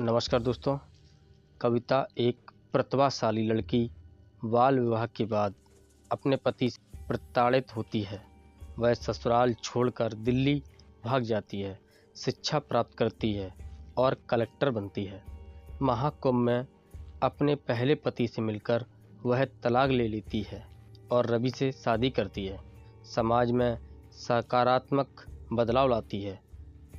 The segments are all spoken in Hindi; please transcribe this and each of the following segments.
नमस्कार दोस्तों। कविता एक प्रतिभाशाली लड़की बाल विवाह के बाद अपने पति से प्रताड़ित होती है। वह ससुराल छोड़कर दिल्ली भाग जाती है, शिक्षा प्राप्त करती है और कलेक्टर बनती है। महाकुंभ में अपने पहले पति से मिलकर वह तलाक ले लेती है और रवि से शादी करती है। समाज में सकारात्मक बदलाव लाती है।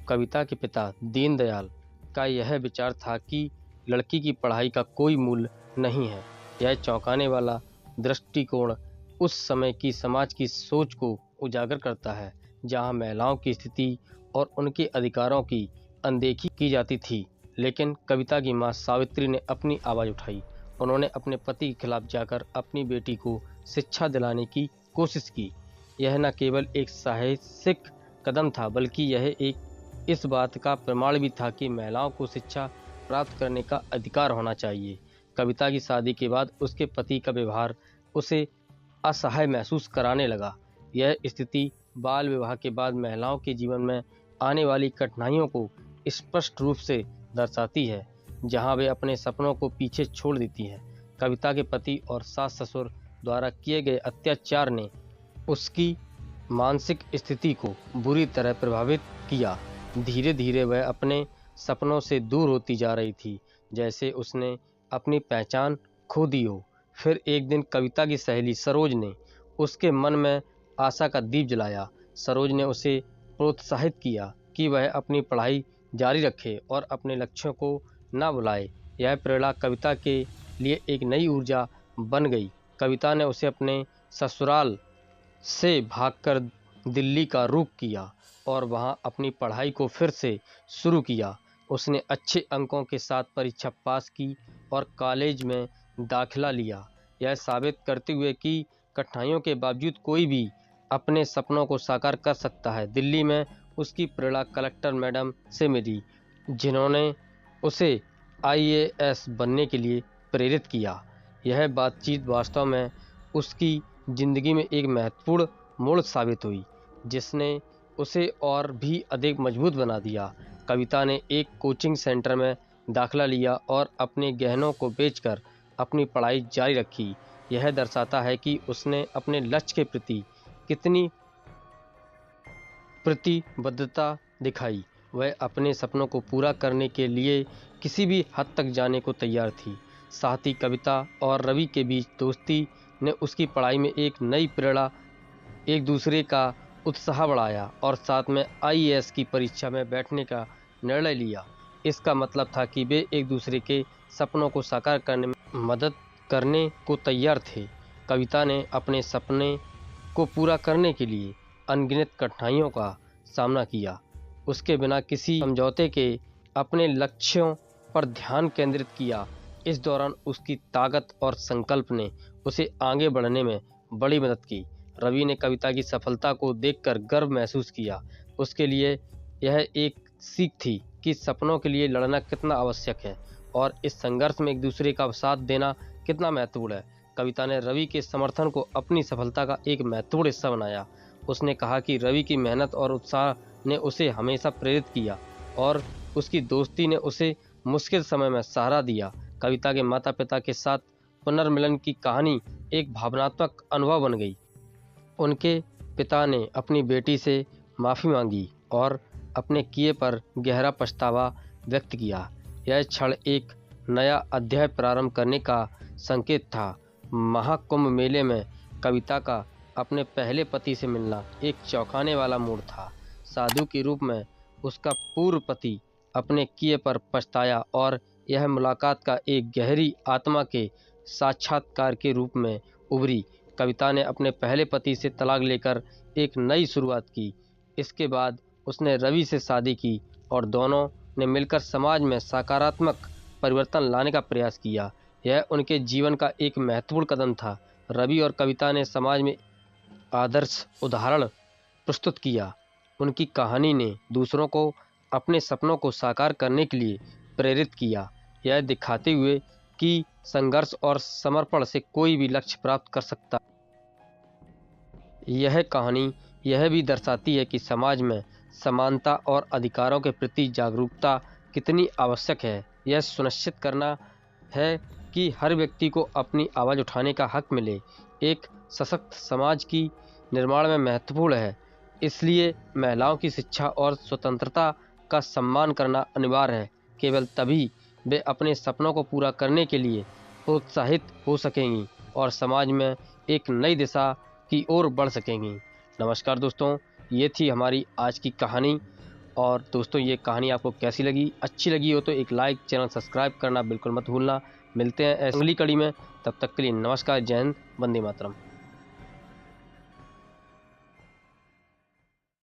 कविता के पिता दीनदयाल का यह विचार था कि लड़की की पढ़ाई का कोई मूल्य नहीं है। यह चौंकाने वाला दृष्टिकोण उस समय की समाज की सोच को उजागर करता है, जहां महिलाओं की स्थिति और उनके अधिकारों की अनदेखी की जाती थी। लेकिन कविता की मां सावित्री ने अपनी आवाज़ उठाई। उन्होंने अपने पति के खिलाफ जाकर अपनी बेटी को शिक्षा दिलाने की कोशिश की। यह न केवल एक साहसिक कदम था, बल्कि यह एक इस बात का प्रमाण भी था कि महिलाओं को शिक्षा प्राप्त करने का अधिकार होना चाहिए। कविता की शादी के बाद उसके पति का व्यवहार उसे असहाय महसूस कराने लगा। यह स्थिति बाल विवाह के बाद महिलाओं के जीवन में आने वाली कठिनाइयों को स्पष्ट रूप से दर्शाती है, जहां वे अपने सपनों को पीछे छोड़ देती हैं। कविता के पति और सास ससुर द्वारा किए गए अत्याचार ने उसकी मानसिक स्थिति को बुरी तरह प्रभावित किया। धीरे धीरे वह अपने सपनों से दूर होती जा रही थी, जैसे उसने अपनी पहचान खो दी हो। फिर एक दिन कविता की सहेली सरोज ने उसके मन में आशा का दीप जलाया। सरोज ने उसे प्रोत्साहित किया कि वह अपनी पढ़ाई जारी रखे और अपने लक्ष्यों को न भुलाए। यह प्रेरणा कविता के लिए एक नई ऊर्जा बन गई। कविता ने उसे अपने ससुराल से भागकर दिल्ली का रुख किया और वहां अपनी पढ़ाई को फिर से शुरू किया। उसने अच्छे अंकों के साथ परीक्षा पास की और कॉलेज में दाखिला लिया, यह साबित करते हुए कि कठिनाइयों के बावजूद कोई भी अपने सपनों को साकार कर सकता है। दिल्ली में उसकी प्रेरणा कलेक्टर मैडम से मिली, जिन्होंने उसे आईएएस बनने के लिए प्रेरित किया। यह बातचीत वास्तव में उसकी ज़िंदगी में एक महत्वपूर्ण मोड़ साबित हुई, जिसने उसे और भी अधिक मजबूत बना दिया। कविता ने एक कोचिंग सेंटर में दाखिला लिया और अपने गहनों को बेचकर अपनी पढ़ाई जारी रखी। यह दर्शाता है कि उसने अपने लक्ष्य के प्रति कितनी प्रतिबद्धता दिखाई। वह अपने सपनों को पूरा करने के लिए किसी भी हद तक जाने को तैयार थी। साथ ही कविता और रवि के बीच दोस्ती ने उसकी पढ़ाई में एक नई प्रेरणा, एक दूसरे का उत्साह बढ़ाया और साथ में आईएएस की परीक्षा में बैठने का निर्णय लिया। इसका मतलब था कि वे एक दूसरे के सपनों को साकार करने में मदद करने को तैयार थे। कविता ने अपने सपने को पूरा करने के लिए अनगिनत कठिनाइयों का सामना किया। उसके बिना किसी समझौते के अपने लक्ष्यों पर ध्यान केंद्रित किया। इस दौरान उसकी ताकत और संकल्प ने उसे आगे बढ़ने में बड़ी मदद की। रवि ने कविता की सफलता को देखकर गर्व महसूस किया। उसके लिए यह एक सीख थी कि सपनों के लिए लड़ना कितना आवश्यक है और इस संघर्ष में एक दूसरे का साथ देना कितना महत्वपूर्ण है। कविता ने रवि के समर्थन को अपनी सफलता का एक महत्वपूर्ण हिस्सा बनाया। उसने कहा कि रवि की मेहनत और उत्साह ने उसे हमेशा प्रेरित किया और उसकी दोस्ती ने उसे मुश्किल समय में सहारा दिया। कविता के माता पिता के साथ पुनर्मिलन की कहानी एक भावनात्मक अनुभव बन गई। उनके पिता ने अपनी बेटी से माफ़ी मांगी और अपने किए पर गहरा पछतावा व्यक्त किया। यह क्षण एक नया अध्याय प्रारंभ करने का संकेत था। महाकुंभ मेले में कविता का अपने पहले पति से मिलना एक चौंकाने वाला मोड़ था। साधु के रूप में उसका पूर्व पति अपने किए पर पछताया और यह मुलाकात का एक गहरी आत्मा के साक्षात्कार के रूप में उभरी। कविता ने अपने पहले पति से तलाक लेकर एक नई शुरुआत की। इसके बाद उसने रवि से शादी की और दोनों ने मिलकर समाज में सकारात्मक परिवर्तन लाने का प्रयास किया। यह उनके जीवन का एक महत्वपूर्ण कदम था। रवि और कविता ने समाज में आदर्श उदाहरण प्रस्तुत किया। उनकी कहानी ने दूसरों को अपने सपनों को साकार करने के लिए प्रेरित किया, यह दिखाते हुए कि संघर्ष और समर्पण से कोई भी लक्ष्य प्राप्त कर सकता। यह कहानी यह भी दर्शाती है कि समाज में समानता और अधिकारों के प्रति जागरूकता कितनी आवश्यक है। यह सुनिश्चित करना है कि हर व्यक्ति को अपनी आवाज़ उठाने का हक मिले, एक सशक्त समाज की निर्माण में महत्वपूर्ण है। इसलिए महिलाओं की शिक्षा और स्वतंत्रता का सम्मान करना अनिवार्य है। केवल तभी वे अपने सपनों को पूरा करने के लिए प्रोत्साहित हो सकेंगी और समाज में एक नई दिशा की ओर बढ़ सकेंगी। नमस्कार दोस्तों, ये थी हमारी आज की कहानी। और दोस्तों, ये कहानी आपको कैसी लगी? अच्छी लगी हो तो एक लाइक, चैनल सब्सक्राइब करना बिल्कुल मत भूलना। मिलते हैं अगली कड़ी में, तब तक के लिए नमस्कार, जय हिंद, वंदे मातरम।